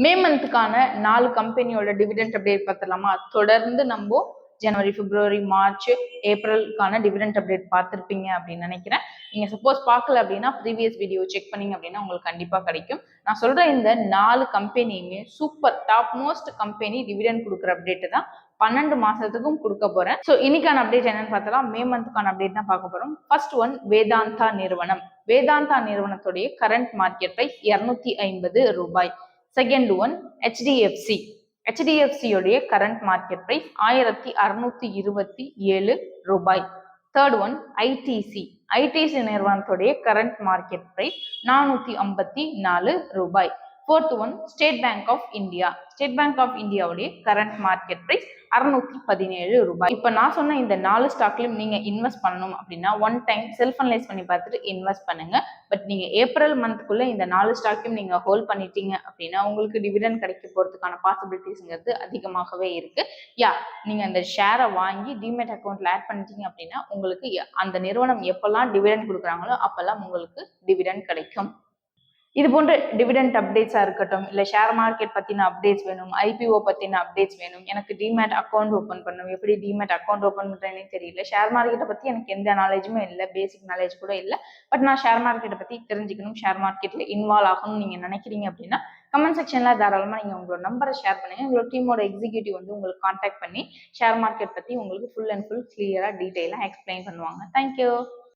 மே மந்த்துக்கான 4 கம்பெனியோட dividend update பார்த்துடலாமா? தொடர்ந்து நம்ம ஜனவரி, பிப்ரவரி, மார்ச், ஏப்ரலுக்கான டிவிடெண்ட் அப்டேட் பார்த்துருப்பீங்க அப்படின்னு நினைக்கிறேன். நீங்க சப்போஸ் பார்க்கல அப்படின்னா ப்ரீவியஸ் வீடியோ செக் பண்ணீங்க அப்படின்னா உங்களுக்கு கண்டிப்பா கிடைக்கும். நான் சொல்ற இந்த 4 கம்பெனியுமே super top most company dividend கொடுக்குற அப்டேட் தான் 12 மாசத்துக்கும் கொடுக்க போறேன். ஸோ இன்னைக்கான அப்டேட் என்னன்னு பார்த்தலாம். மே மந்த்துக்கான அப்டேட் தான் பார்க்க போறோம். ஃபர்ஸ்ட் ஒன் வேதாந்தா நிறுவனம். வேதாந்தா நிறுவனத்துடைய கரண்ட் மார்க்கெட் பிரைஸ் 250 ரூபாய். Second one HDFC. HDFC உடைய கரண்ட் மார்க்கெட் பிரைஸ் 1627 ரூபாய். Third one ITC. ஐடிசி நிறுவனத்துடைய கரண்ட் மார்க்கெட் பிரைஸ் 454 ரூபாய். Fourth one State Bank of India. State Bank of இந்தியாவுடைய கரண்ட் மார்க்கெட் பிரைஸ் 617 ரூபாய். இப்ப நான் சொன்ன இந்த 4 ஸ்டாக்லயும் நீங்க இன்வெஸ்ட் பண்ணணும் அப்படின்னா ஒன் டைம் செல்ஃப் அனலைஸ் பண்ணி பார்த்துட்டு இன்வெஸ்ட் பண்ணுங்க. பட் நீங்க ஏப்ரல் மந்த்க்குள்ள இந்த 4 ஸ்டாக்கையும் நீங்க ஹோல்ட் பண்ணிட்டீங்க அப்படின்னா உங்களுக்கு டிவிடெண்ட் கிடைக்க போறதுக்கான பாசிபிலிட்டிஸ்ங்கிறது அதிகமாகவே இருக்கு. நீங்க அந்த ஷேரை வாங்கி டிமேட் அக்கௌண்ட்ல ஆட் பண்ணிட்டீங்க அப்படின்னா உங்களுக்கு அந்த நிறுவனம் எப்பெல்லாம் டிவிடெண்ட் கொடுக்குறாங்களோ அப்பெல்லாம் உங்களுக்கு டிவிடெண்ட் கிடைக்கும். இது போன்ற டிவிடெண்ட் அப்டேட்ஸா இருக்கட்டும், இல்ல ஷேர் மார்க்கெட் பத்தின அப்டேட்ஸ் வேணும், IPO பத்தின அப்டேட்ஸ் வேணும், எனக்கு டிமேட் அக்கௌண்ட் ஓப்பன் பண்ணணும், எப்படி டிமேட் அக்கௌண்ட் ஓப்பன் பண்றேன்னே தெரியல, ஷேர் மார்க்கெட்டை பத்தி எனக்கு எந்த நாலேஜுமே இல்லை, பேசிக் நாலேஜ் கூட இல்லை, பட் நான் ஷேர் மார்க்கெட்டை பத்தி தெரிஞ்சுக்கணும், ஷேர் மார்க்கெட்ல இன்வால்வ் ஆகணும்னு நீங்க நினைக்கிறீங்க அப்படின்னா கமெண்ட் செக்ஷன்ல தாராளமா நீங்க உங்களோட நம்பரை ஷேர் பண்ணுங்க. உங்களோட டீமோட எக்ஸிக்யூட்டிவ் வந்து உங்களுக்கு கான்டாக்ட் பண்ணி ஷேர் மார்க்கெட் பத்தி உங்களுக்கு ஃபுல் அண்ட் ஃபுல் கிளியரா டீடைலா எக்ஸ்பிளைன் பண்ணுவாங்க. தேங்க்யூ.